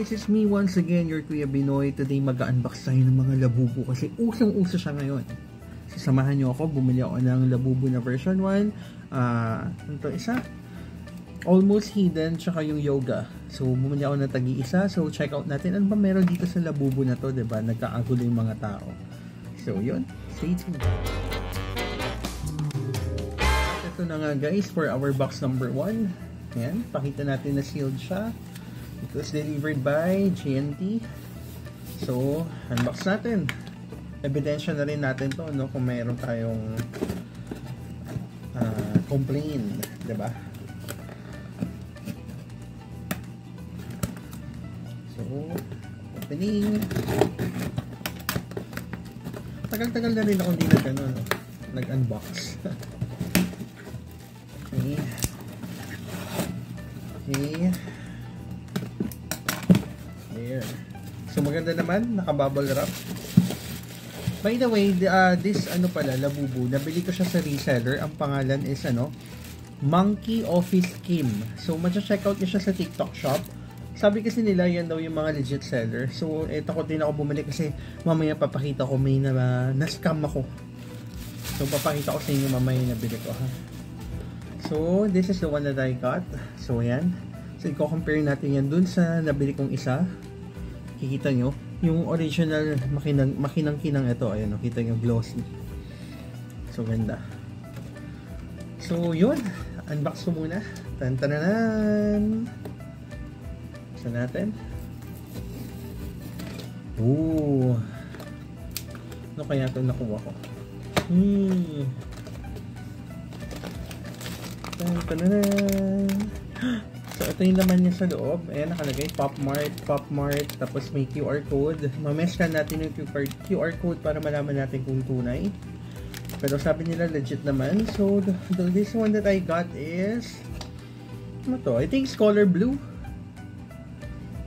guys, it's me once again, your Kuya Binoy. Today mag-unbox tayo ng mga labubu kasi usong-uso siya ngayon. Sasamahan nyo ako, bumili ako ng labubu na version 1. Ito isa, Almost Hidden, tsaka yung Yoga. So bumili ako ng tagi-isa. So check out natin ano ba meron dito sa labubu na to, diba? Nagkaagulo yung mga tao. So yun, stay tuned. Ito na nga guys for our box number 1. Ayan, pakita natin na sealed siya. It was delivered by GNT. So, unbox natin. Ebidensya na rin natin to, no? Kung mayroon tayong complaint, diba? So, opening. Tagal-tagal na rin ako hindi nag-unbox. Okay. Okay. There. So maganda naman, naka-bubble wrap. By the way, this labubu, nabili ko siya sa reseller. Ang pangalan is Monkey Office Kim. So ma-check out niyo siya sa TikTok shop. Sabi kasi nila yan daw yung mga legit seller. So eto ko din ako bumili kasi mamaya papakita ko may na-scam ako. So papakita ko sa inyo mamaya yung nabili ko, ha. So this is the one that I got. So ayan. So i-compare natin yan dun sa nabili kong isa. Kikita nyo, yung original makinang-kinang ito, ayan, kita nyo, glossy. So, ganda. So, yun. Unbox ko muna. Tan-tananan! Buksan natin. Ooh! Ano kaya ito nakuha ko? Tan-tananan! So, ito yung laman niya sa loob. Ayan, nakalagay Pop Mart, tapos may QR code. Mameskan natin yung QR code para malaman natin kung tunay. Pero sabi nila legit naman. So, this one that I got is ano to? I think it's color blue.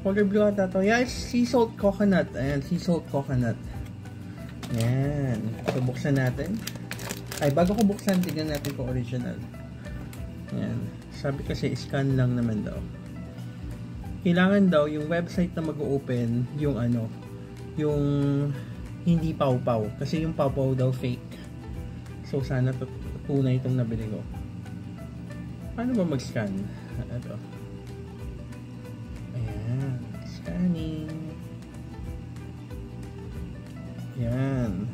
Color blue ata to. Yeah, it's sea salt coconut. Ayan, sea salt coconut. Ayan. So, buksan natin. Ay, bago ko buksan, tignan natin kung original. Ayan. Sabi kasi scan lang naman daw. Kailangan daw yung website na mag-open yung yung hindi pawpaw. Kasi yung pawpaw daw fake. So sana tunay itong nabili ko. Paano ba mag-scan? Ito. Ayan. Scanning. Ayan.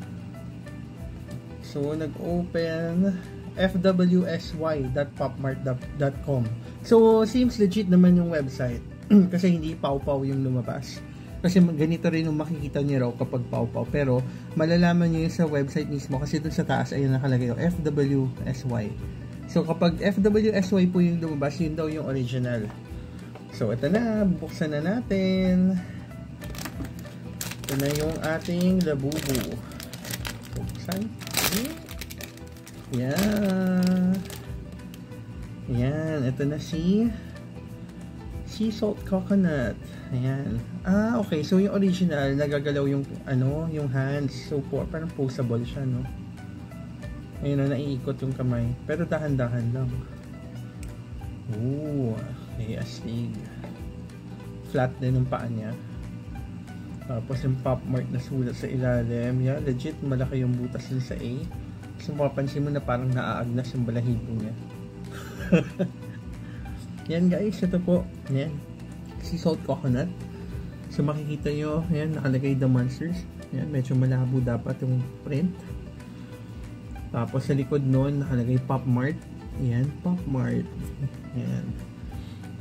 So nag-open fwsy.popmart.com. So seems legit naman yung website kasi hindi pawpaw yung lumabas. Kasi ganito rin yung makikita niyo raw kapag pawpaw, pero malalaman niyo sa website mismo kasi dun sa taas ayun nakalagay yung FWSY. So kapag FWSY po yung lumabas, yun daw yung original. So ito na, buksan na natin. Ito na yung ating labubu. Buksan. Yan. Yan. Ito na sea salt coconut. Ayan. Okay. So, yung original, nagagalaw yung, yung hands. So, parang posable siya, no? Ayun na, naiikot yung kamay. Pero dahan-dahan lang. Ooh. Okay, astig. Flat din yung paa niya. Tapos, yung Pop Mart na sulat sa ilalim. Yeah, legit, malaki yung butas din sa A. So, mapapansin mo na parang naaagnas yung balahibo niya. Yan guys, ito po. Yan. Sea salt coconut. So, makikita nyo, yan, nakalagay The Monsters. Yan, medyo malabo dapat yung print. Tapos, sa likod nun, nakalagay Pop Mart. Yan, Pop Mart. Yan.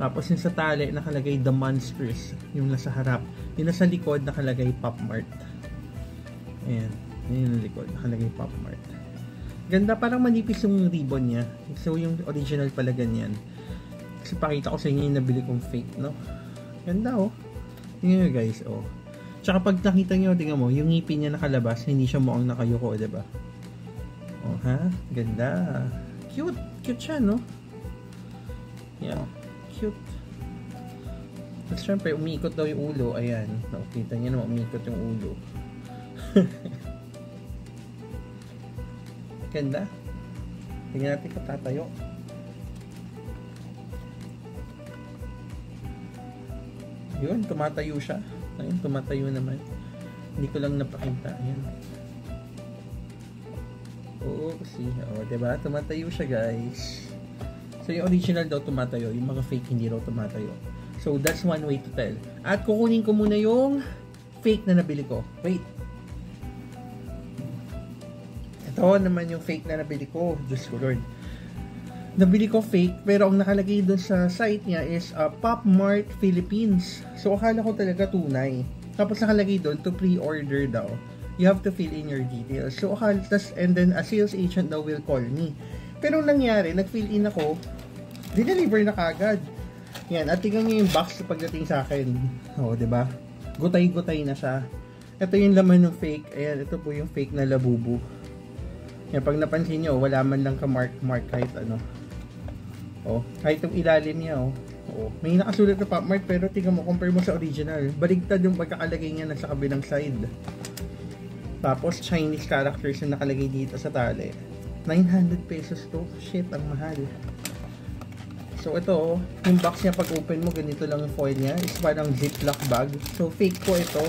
Tapos, yung sa tali, nakalagay The Monsters. Yung nasa harap. Yung nasa likod, nakalagay Pop Mart. Ayan. Yan yung likod, nakalagay Pop Mart. Ganda, parang manipis yung ribbon niya. So, yung original pala ganyan. Kasi pakita ko sa inyo yung nabili kong fake, no? Ganda, oh. Tingnan nyo, guys, oh. Tsaka pag nakita nyo, tingnan mo, yung ngipin niya nakalabas, hindi siya mukhang nakayuko, diba? Oh, ha? Ganda. Cute. Cute siya, no? Yeah. Cute. Tapos, syempre, umiikot daw yung ulo. Ayan. Nakikita nyo naman, umiikot yung ulo. Ganda. Tingnan natin kung tatayo. Yun, tumatayo siya. Ayun, tumatayo naman. Hindi ko lang napakita. Ayan. Oopsie. Diba? Tumatayo siya, guys. So, yung original daw tumatayo. Yung mga fake hindi daw tumatayo. So, that's one way to tell. At kukunin ko muna yung fake na nabili ko. Wait. Ito naman yung fake na nabili ko. Diyos ko, Lord. Nabili ko fake, pero ang nakalagay doon sa site niya is Pop Mart Philippines. So, akala ko talaga tunay. Tapos nakalagay doon to pre-order daw. You have to fill in your details. So, and then a sales agent daw will call me. Pero nangyari, nag-fill in ako, dineliver na kagad. Yan, at tingnan nyo yung box pagdating sa akin. Diba? Gutay-gutay na siya. Ito yung laman ng fake. Ayan, ito po yung fake na labubu. Yan, pag napansin nyo, wala man lang ka-mark kahit ano. Kahit yung ilalim niya, may nakasulat na Pop Mart, pero tingnan mo, compare mo sa original. Baligtad yung pagkakalagay niya na sa kabilang side. Tapos, Chinese characters yung nakalagay dito sa tali. 900 pesos to. Shit, ang mahal. So, ito, yung box niya, pag open mo, ganito lang yung foil niya. Is parang ziplock bag. So, fake po ito.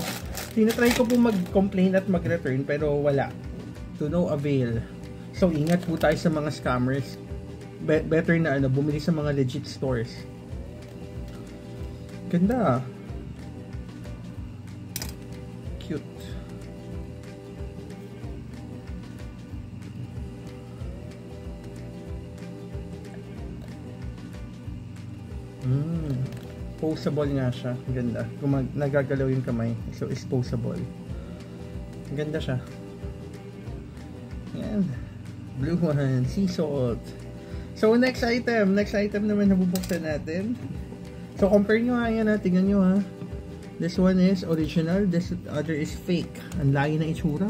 Tinatry ko po mag-complain at mag-return, pero wala. To no avail. So, ingat po tayo sa mga scammers. Better na bumili sa mga legit stores. Ganda. Cute. Posable nga siya. Ganda. Kung nagagalaw yung kamay, so is posable. Ganda siya. Yan. Blue one. Sea salt. So, next item naman na bubuksan natin. So, compare nyo nga yan ha. Tingnan nyo ha. This one is original. This other is fake. Ang layo na itsura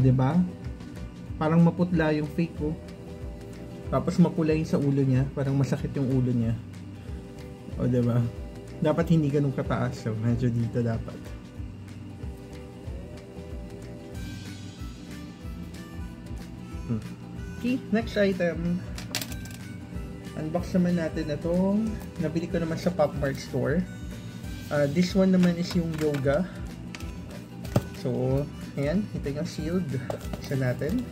diba? Parang maputla yung fake Tapos mapula yung sa ulo niya. Parang masakit yung ulo niya. Diba? Dapat hindi ganun kataas. So, medyo dito dapat. Okay, next item. Unbox naman natin itong nabili ko naman sa Pop Mart store. This one naman is yung yoga. So, ayan, ito yung sealed. Isa natin.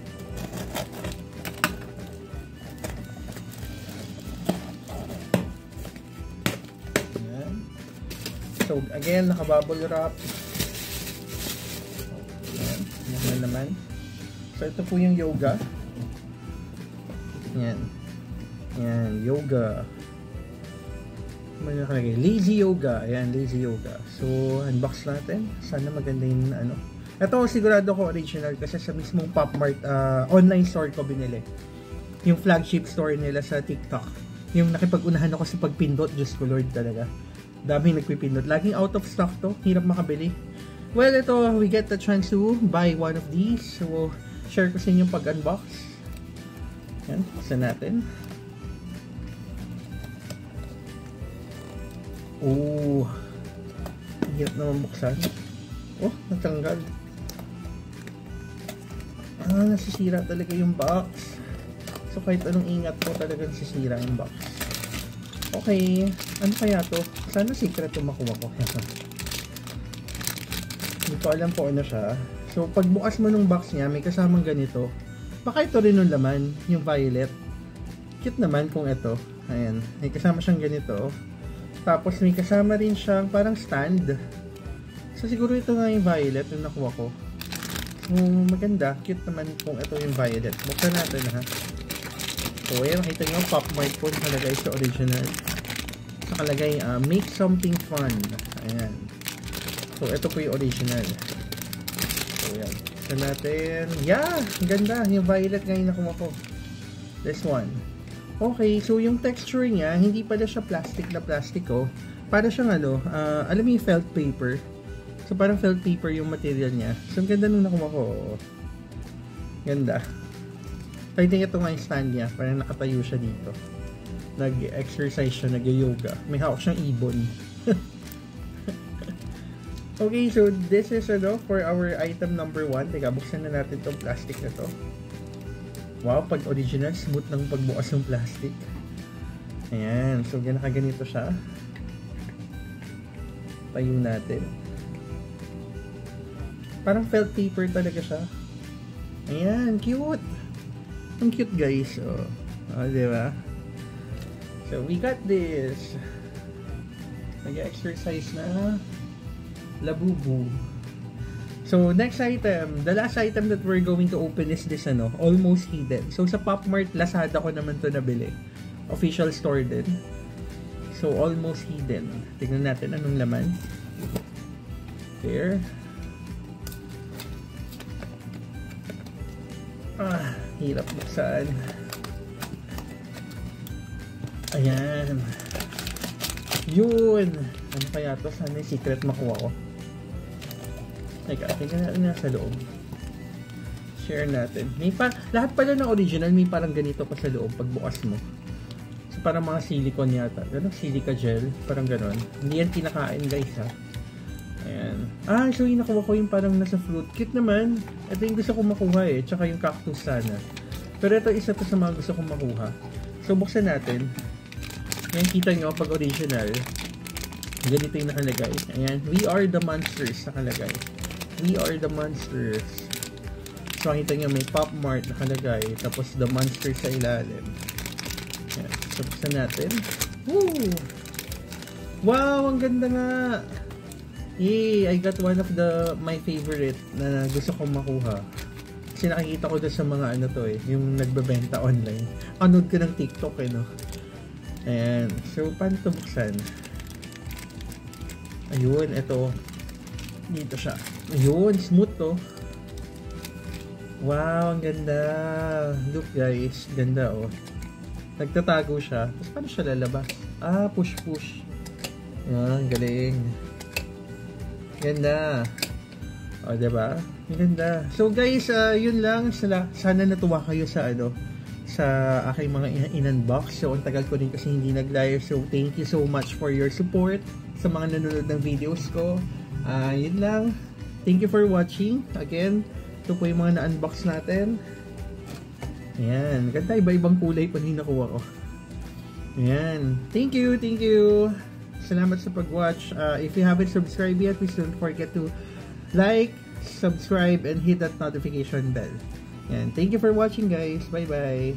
Ayan. So, again, naka-bubble wrap. Ayan, ayan naman. So, ito po yung yoga. Yan. Yan, yoga. May nakalagay. Lazy yoga. Ayan, lazy yoga. So, unbox natin. Sana maganda yung Ito, sigurado ko original kasi sa mismong Pop Mart online store ko binili. Yung flagship store nila sa TikTok. Yung nakipag-unahan ako sa pagpindot. Diyos ko Lord talaga. Daming nagpipindot. Laging out of stock to. Hirap makabili. Well, ito, we get the chance to buy one of these. So, share ko sa inyo pag-unbox. Yan, buksan natin. Hirap naman buksan. Natanggal. Nasisira talaga yung box. So, kahit anong ingat po talaga nasisira yung box. Okay, ano kaya to? Sana secret to makuha ko. Hindi ko alam po ano siya. So, pagbukas mo ng box niya, may kasamang ganito. Baka ito rin yung laman, yung violet. Cute naman kung ito. Ayan, may kasama siyang ganito. Tapos may kasama rin siyang parang stand. So siguro ito nga yung violet yung nakuha ko. Maganda, cute naman kung ito yung violet. Buksan natin ha. So ayan, makita nyo, Pop Mart po nakalagay sa original. Nakalagay, make something fun. Ayan. So ito po yung original. So ayan. Buksan natin. Yeah! Ganda. Yung violet nga yung nakuha ko. This one. Okay, so yung texture niya, hindi pala siya plastic na plastic Para siyang alam mo yung felt paper. So parang felt paper yung material niya. So ang ganda nung nakuha ko. Ganda. I think ito nga yung stand niya. Parang nakatayo siya dito. Nag-exercise siya, nag-yoga. May hawak siyang ibon. Okay, so this is for our item number 1. Teka, buksan na natin itong plastic na to. Wow, pag original, smooth ng pagbukas ng plastic. Ayan, so nakaganito siya. tayo natin. Parang felt paper talaga siya. Ayan, cute. Ang cute guys. Diba? So we got this. Nag-exercise na Labubu. So next item, the last item that we're going to open is this Almost Hidden. So sa PopMart, Lazada ko naman to nabili. Official store din. So Almost Hidden. Tingnan natin anong laman. There. Hirap buksan. Ayan. Yun. Ano kaya to? Sana yung secret makuha ko. Tingnan natin sa loob. Share natin. Lahat pala ng original may parang ganito pa sa loob pagbukas mo. So parang mga silicone yata. Ganun, silica gel. Parang ganon. Hindi yan kinakain guys ha. Ayan. So yung nakuha ko yung parang nasa fruit. Cute naman. Ito yung gusto kong makuha eh. Tsaka yung cactus sana. Pero ito isa to sa mga gusto kong makuha. So buksan natin. Ayan, kita nyo pag original. Ganito yung nakalagay. Ayan. We are the monsters nakalagay. We are the monsters. So makita nyo may PopMart nakalagay. Tapos the monsters sa ilalim. Ayan. So buksan natin. Woo! Wow! Ang ganda nga! Yay! I got one of my favorite na gusto kong makuha. Kasi nakikita ko doon sa mga yung nagbebenta online. Panood ko ng TikTok no. Ayan. So, paano ito buksan? Ayun, ito. Dito siya. Ayun, smooth to. Wow, ang ganda. Look guys, ganda Nagtatago siya. Tapos paano siya lalabas? Push. Ayan, galing. Ganda. Diba? Ganda. So guys, yun lang. Sana natuwa kayo sa sa aking mga in-unbox. So ang tagal ko din kasi hindi nag-live. So thank you so much for your support sa mga nanonood ng videos ko. Yun lang. Thank you for watching. Again, ito po yung mga na-unbox natin. Ayan. Ganda. Iba-ibang kulay pa rin nakuha ko. Ayan. Thank you. Salamat sa pag-watch. If you haven't subscribed yet, please don't forget to like, subscribe, and hit that notification bell. And thank you for watching guys. Bye bye.